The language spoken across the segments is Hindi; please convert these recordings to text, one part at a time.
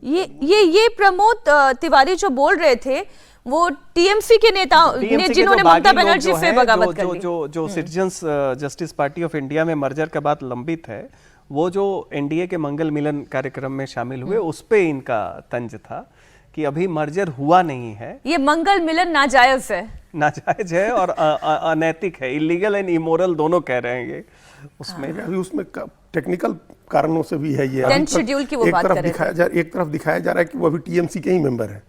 ये प्रमोद तिवारी जो बोल रहे थे वो टीएमसी के नेता ने जिन्होंने ममता बनर्जी से बगावत कर ली। जो citizens justice party of India में मर्जर का बात लंबित है, वो जो एनडीए के मंगल मिलन कार्यक्रम में शामिल हुए उस पे इनका तंज था कि अभी मर्जर हुआ नहीं है। ये मंगल मिलन नाजायज है और अनैतिक है, इलीगल एंड इमोरल दोनों कह रहे हैं ये उसमें। अभी उसमें टेक्निकल कारणों से भी है ये। शेड्यूल की वो बात कर रहे हैं। एक तरफ दिखाया जा रहा है कि वो अभी टीएमसी के ही मेंबर है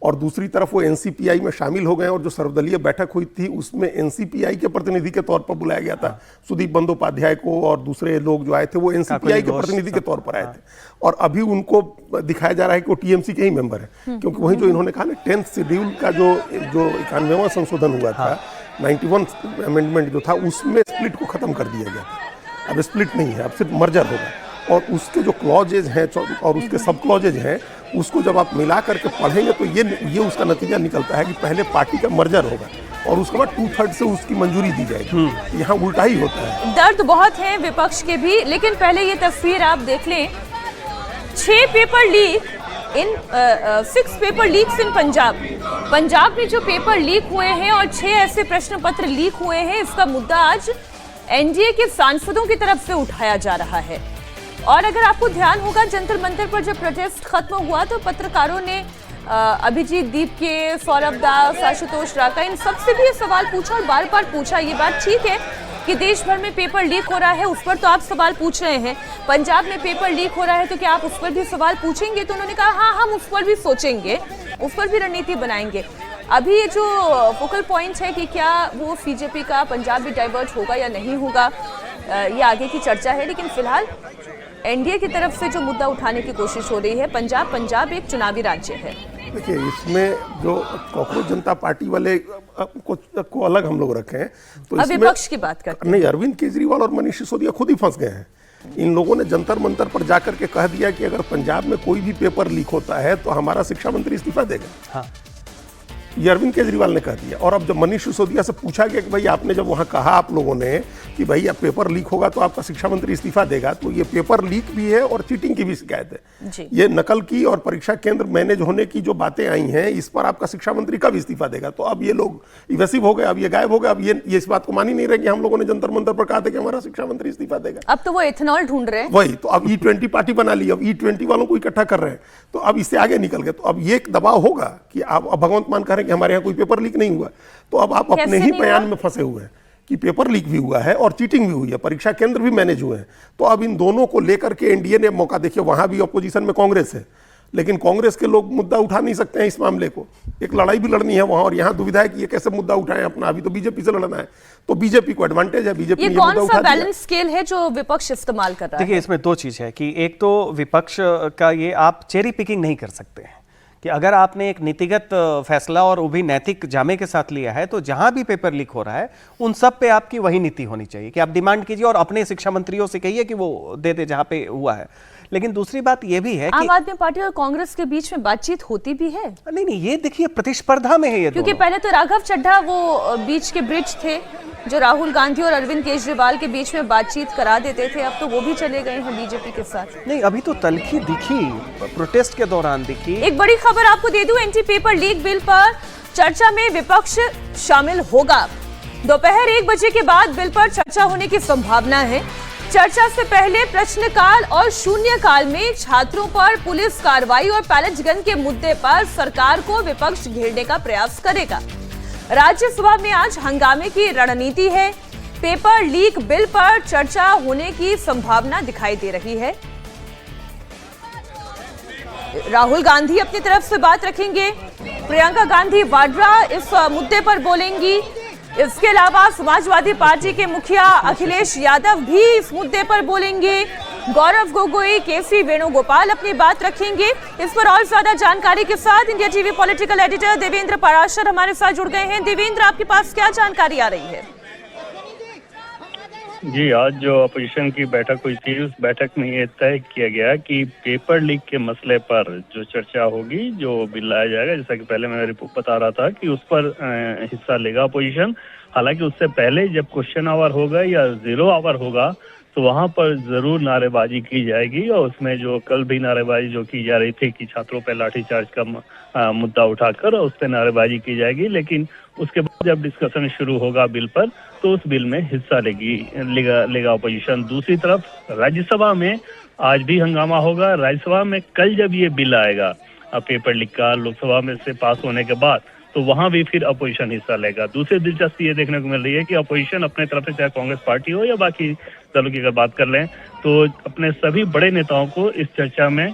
और दूसरी तरफ वो एनसीपीआई में शामिल हो गए और जो सर्वदलीय बैठक हुई थी उसमें एनसीपीआई के प्रतिनिधि के तौर पर बुलाया गया था सुदीप बंदोपाध्याय को, और दूसरे लोग जो आए थे वो एनसीपीआई के प्रतिनिधि के तौर पर आए थे। और अभी उनको दिखाया जा रहा है कि वो टीएमसी के ही मेंबर है, क्योंकि वही जो इन्होंने कहा ना 10th शेड्यूल का जो 91वां संशोधन हुआ था, 91 अमेंडमेंट जो था, उसमें स्प्लिट को खत्म कर दिया गया था। अब स्प्लिट नहीं है, अब सिर्फ मर्जर होगा और उसके जो क्लॉजेज हैं और उसके सब क्लॉजेज हैं उसको जब आप मिला करके पढ़ेंगे तो ये उसका नतीजा निकलता है कि पहले पार्टी का मर्जर होगा और उसके बाद 2/3 से उसकी मंजूरी दी जाएगी। यहाँ उल्टा ही होता है। दर्द बहुत है विपक्ष के भी, लेकिन पहले ये तस्वीर आप देख लें। 6 paper leak in 6 paper leaks in Punjab में जो पेपर लीक हुए हैं और 6 ऐसे प्रश्न पत्र लीक हुए हैं, इसका मुद्दा आज एनडीए के सांसदों की तरफ से उठाया जा रहा है। और अगर आपको ध्यान होगा, जंतर मंतर पर जब प्रोटेस्ट खत्म हुआ तो पत्रकारों ने अभिजीत दीप के, सौरभ दास, आशुतोष राका, इन सबसे भी ये सवाल पूछा और बार बार पूछा। ये बात ठीक है कि देश भर में पेपर लीक हो रहा है, उस पर तो आप सवाल पूछ रहे हैं। पंजाब में पेपर लीक हो रहा है तो क्या आप उस पर भी सवाल पूछेंगे? तो उन्होंने कहा हाँ, हम उस पर भी सोचेंगे, उस पर भी रणनीति बनाएंगे। अभी ये जो फोकल पॉइंट है कि क्या वो बीजेपी का पंजाब भी डाइवर्ट होगा या नहीं होगा, ये आगे की चर्चा है। लेकिन फिलहाल एनडीए की तरफ से जो मुद्दा उठाने की कोशिश हो रही है, पंजाब एक चुनावी राज्य है। देखिए, इसमें जो कॉकरोच जनता पार्टी वाले को अलग हम लोग रखे हैं तो विपक्ष की बात करते हैं। नहीं, अरविंद केजरीवाल और मनीष सिसोदिया खुद ही फंस गए हैं। इन लोगों ने जंतर मंतर पर जाकर के कह दिया कि अगर पंजाब में कोई भी पेपर लीक होता है तो हमारा शिक्षा मंत्री इस्तीफा देगा। हाँ, ये अरविंद केजरीवाल ने कह दिया। और अब जब मनीष सिसोदिया से पूछा गया कि भाई आपने जब वहाँ कहा आप लोगों ने कि भाई अब पेपर लीक होगा तो आपका शिक्षा मंत्री इस्तीफा देगा, तो ये पेपर लीक भी है और चीटिंग की भी शिकायत है। ये नकल की और परीक्षा केंद्र मैनेज होने की जो बातें आई हैं, इस पर आपका शिक्षा मंत्री कब इस्तीफा देगा? तो अब ये लोग इवेसिव हो गए, अब ये गायब हो गए। अब ये इस बात को मान ही नहीं रहे कि हम लोगों ने जंतर मंतर पर कहा था कि हमारा शिक्षा मंत्री इस्तीफा देगा। अब तो वो एथेनॉल ढूंढ रहे हैं। वही तो, अब E20 पार्टी बना ली, अब E20 वालों को इकट्ठा कर रहे हैं, तो अब इससे आगे निकल गए। तो अब ये एक दबाव होगा कि आप भगवंत मान कह रहे हैं कि हमारे यहाँ कोई पेपर लीक नहीं हुआ, तो अब आप अपने ही बयान में फंसे हुए हैं कि पेपर लीक भी हुआ है और चीटिंग भी हुई है, परीक्षा केंद्र भी मैनेज हुए हैं। तो अब इन दोनों को लेकर के एनडीए ने मौका, देखिए वहां भी अपोजिशन में कांग्रेस है, लेकिन कांग्रेस के लोग मुद्दा उठा नहीं सकते हैं इस मामले को। एक लड़ाई भी लड़नी है वहां, और यहाँ दुविधा है कि ये कैसे मुद्दा उठाएं अपना। अभी तो बीजेपी से लड़ना है, तो बीजेपी को एडवांटेज है। बीजेपी ये कौन सा बैलेंस स्केल है जो विपक्ष इस्तेमाल कर रहा है? देखिए, इसमें 2 चीज है कि एक तो विपक्ष का ये आप चेरी पिकिंग नहीं कर सकते हैं कि अगर आपने एक नीतिगत फैसला और वो भी नैतिक जामे के साथ लिया है तो जहां भी पेपर लीक हो रहा है उन सब पे आपकी वही नीति होनी चाहिए कि आप डिमांड कीजिए और अपने शिक्षा मंत्रियों से कहिए कि वो दे दे जहां पे हुआ है। लेकिन दूसरी बात ये भी है कि आम आदमी पार्टी और कांग्रेस के बीच में बातचीत होती भी है। नहीं, ये देखिए प्रतिस्पर्धा में है ये, क्योंकि पहले तो राघव चड्ढा वो बीच के ब्रिज थे जो राहुल गांधी और अरविंद केजरीवाल के बीच में बातचीत करा देते थे, अब तो वो भी चले गए हैं बीजेपी के साथ। नहीं, अभी तो तलखी दिखी, प्रोटेस्ट के दौरान दिखी। एक बड़ी खबर आपको दे दूं, एंटी पेपर लीक बिल पर चर्चा में विपक्ष शामिल होगा। दोपहर 1 बजे के बाद बिल पर चर्चा होने की संभावना है। चर्चा से पहले प्रश्नकाल और शून्यकाल में छात्रों पर पुलिस कार्रवाई और पैलेट गन के मुद्दे पर सरकार को विपक्ष घेरने का प्रयास करेगा। राज्यसभा में आज हंगामे की रणनीति है। पेपर लीक बिल पर चर्चा होने की संभावना दिखाई दे रही है। राहुल गांधी अपनी तरफ से बात रखेंगे, प्रियंका गांधी वाड्रा इस मुद्दे पर बोलेंगी। इसके अलावा समाजवादी पार्टी के मुखिया अखिलेश यादव भी इस मुद्दे पर बोलेंगे। गौरव गोगोई, केसी वेणुगोपाल अपनी बात रखेंगे। इस पर और ज्यादा जानकारी के साथ India TV political editor Devendra Parashar हमारे साथ जुड़ गए हैं। देवेंद्र, आपके पास क्या जानकारी आ रही है? जी, आज जो अपोजिशन की बैठक हुई थी उस बैठक में ये तय किया गया कि पेपर लीक के मसले पर जो चर्चा होगी, जो बिल लाया जाएगा, जैसा कि पहले मैं रिपोर्ट बता रहा था कि उस पर हिस्सा लेगा अपोजिशन। हालांकि उससे पहले जब क्वेश्चन आवर होगा या 0 आवर होगा तो वहां पर जरूर नारेबाजी की जाएगी। और उसमें जो कल भी नारेबाजी जो की जा रही थी कि छात्रों पर लाठीचार्ज का मुद्दा उठाकर उस पर नारेबाजी की जाएगी, लेकिन उसके बाद जब डिस्कशन शुरू होगा बिल पर तो उस बिल में हिस्सा लेगा अपोजिशन। दूसरी तरफ राज्यसभा में आज भी हंगामा होगा। राज्यसभा में कल जब ये बिल आएगा पेपर लीक का लोकसभा में से पास होने के बाद, तो वहां भी फिर अपोजिशन हिस्सा लेगा। दूसरी दिलचस्पी ये देखने को मिल रही है कि अपोजिशन अपने तरफ से, चाहे कांग्रेस पार्टी हो या बाकी दलों की अगर बात कर लें, तो अपने सभी बड़े नेताओं को इस चर्चा में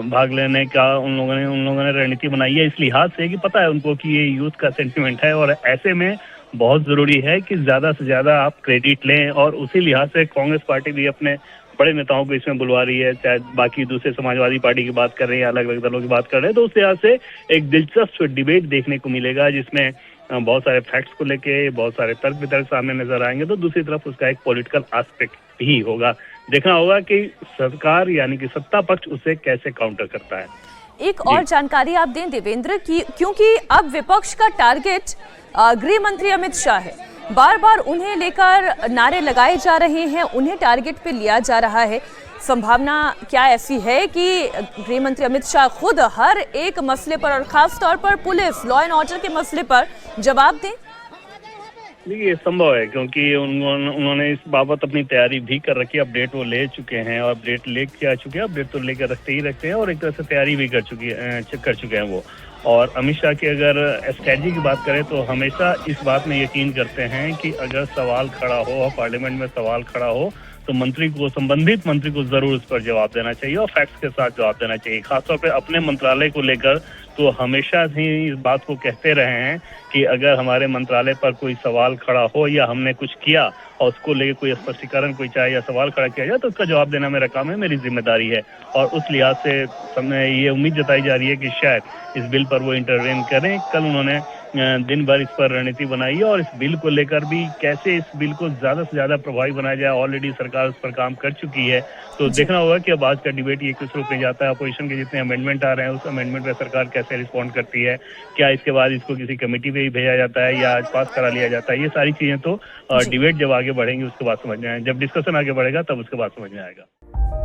भाग लेने का उन लोगों ने रणनीति बनाई है, इस लिहाज से कि पता है उनको कि ये यूथ का सेंटिमेंट है और ऐसे में बहुत जरूरी है कि ज्यादा से ज्यादा आप क्रेडिट लें। और उसी लिहाज से कांग्रेस पार्टी भी अपने बड़े नेताओं को इसमें बुलवा रही है, चाहे बाकी दूसरे समाजवादी पार्टी की बात कर रहे हैं या अलग अलग दलों की बात कर रहे हैं। तो उस लिहाज से एक दिलचस्प डिबेट देखने को मिलेगा जिसमें बहुत सारे फैक्ट्स को लेके बहुत सारे तर्क वितर्क सामने नजर आएंगे। तो दूसरी तरफ उसका एक पॉलिटिकल एस्पेक्ट भी होगा। देखना होगा कि सरकार यानी कि सत्ता पक्ष उसे कैसे काउंटर करता है। एक और जानकारी आप दें देवेंद्र की, क्योंकि अब विपक्ष का टारगेट गृह मंत्री अमित शाह है, बार बार उन्हें लेकर नारे लगाए जा रहे हैं, उन्हें टारगेट पे लिया जा रहा है। संभावना क्या ऐसी है कि गृह मंत्री अमित शाह खुद हर एक मसले पर और खास तौर पर पुलिस लॉ एंड ऑर्डर के मसले पर जवाब दें? देखिए, ये संभव है क्योंकि उन्होंने इस बाबत अपनी तैयारी भी कर रखी है। अपडेट वो ले चुके हैं और अपडेट लेके आ चुके हैं। अपडेट तो लेकर रखते ही रखते हैं और एक तरह से तैयारी भी कर चुके हैं वो। और अमित शाह की अगर स्ट्रैटेजी की बात करें तो हमेशा इस बात में यकीन करते हैं कि अगर सवाल खड़ा हो, पार्लियामेंट में सवाल खड़ा हो, तो संबंधित मंत्री को जरूर उस पर जवाब देना चाहिए और फैक्ट्स के साथ जवाब देना चाहिए। खासतौर पे अपने मंत्रालय को लेकर तो हमेशा ही इस बात को कहते रहे हैं कि अगर हमारे मंत्रालय पर कोई सवाल खड़ा हो या हमने कुछ किया और उसको लेकर कोई स्पष्टीकरण कोई चाहे या सवाल खड़ा किया जाए तो उसका जवाब देना मेरा काम है, मेरी जिम्मेदारी है। और उस लिहाज से ये उम्मीद जताई जा रही है कि शायद इस बिल पर वो इंटरवेन करें। कल उन्होंने दिन भर इस पर रणनीति बनाई है और इस बिल को लेकर भी कैसे इस बिल को ज्यादा से ज्यादा प्रभावी बनाया जाए, ऑलरेडी सरकार उस पर काम कर चुकी है। तो देखना होगा कि अब आज का डिबेट ये किस रूप में जाता है। अपोजिशन के जितने अमेंडमेंट आ रहे हैं उस अमेंडमेंट पे सरकार कैसे रिस्पॉन्ड करती है, क्या इसके बाद इसको किसी कमेटी पे ही भेजा जाता है या आज पास करा लिया जाता है। ये सारी चीजें तो डिबेट जब आगे बढ़ेंगी उसके बाद समझ में आएगा, जब डिस्कशन आगे बढ़ेगा तब उसके बाद समझ में आएगा।